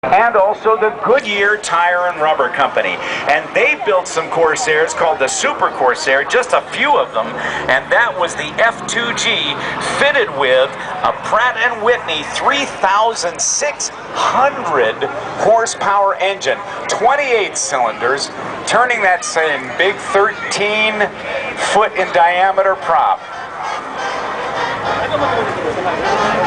and also the Goodyear Tire and Rubber Company. And they built some Corsairs called the Super Corsair, just a few of them, and that was the F2G fitted with a Pratt & Whitney 3,600 horsepower engine, 28 cylinders, turning that same big 13-foot in diameter prop.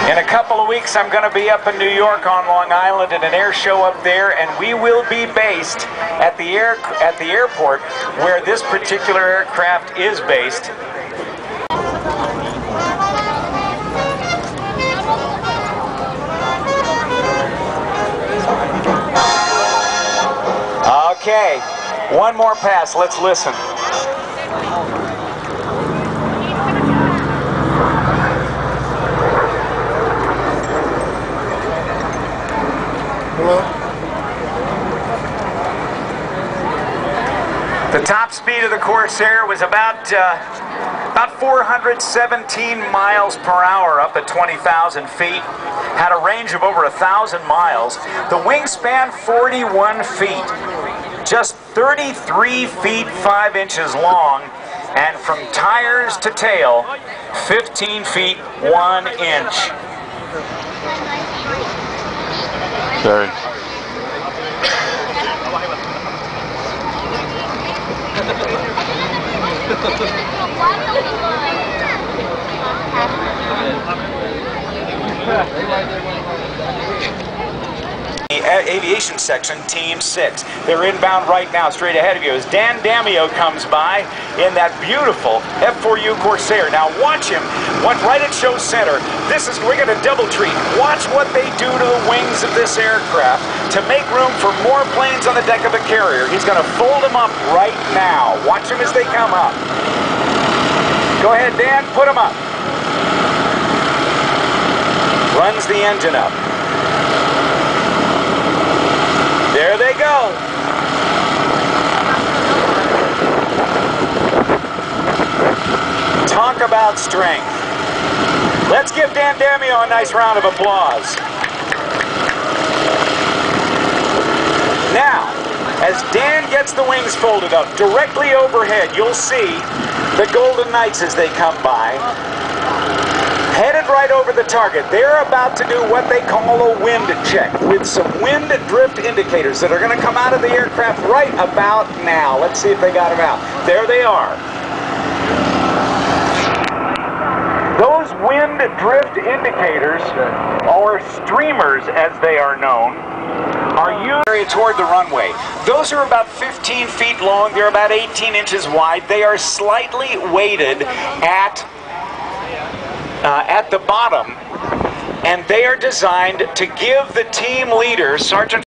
In a couple of weeks, I'm going to be up in New York on Long Island at an air show up there, and we will be based at the airport where this particular aircraft is based. Okay, one more pass. Let's listen. The top speed of the Corsair was about 417 miles per hour up at 20,000 feet. Had a range of over 1,000 miles. The wingspan 41 feet. Just 33 feet 5 inches long. And from tires to tail, 15 feet 1 inch. Sorry. Aviation section, Team 6. They're inbound right now, straight ahead of you, as Dan Damio comes by in that beautiful F4U Corsair. Now watch him, right at show center. We're going to double treat. Watch what they do to the wings of this aircraft to make room for more planes on the deck of a carrier. He's going to fold them up right now. Watch them as they come up. Go ahead, Dan, put them up. Runs the engine up. There they go. Talk about strength. Let's give Dan Damio a nice round of applause. Now, as Dan gets the wings folded up, directly overhead, you'll see the Golden Knights as they come by. Headed right over the target. They're about to do what they call a wind check with some wind drift indicators that are going to come out of the aircraft right about now. Let's see if they got them out. There they are. Those wind drift indicators, or streamers as they are known, are used toward the runway. Those are about 15 feet long. They're about 18 inches wide. They are slightly weighted at the bottom, and they are designed to give the team leader, Sergeant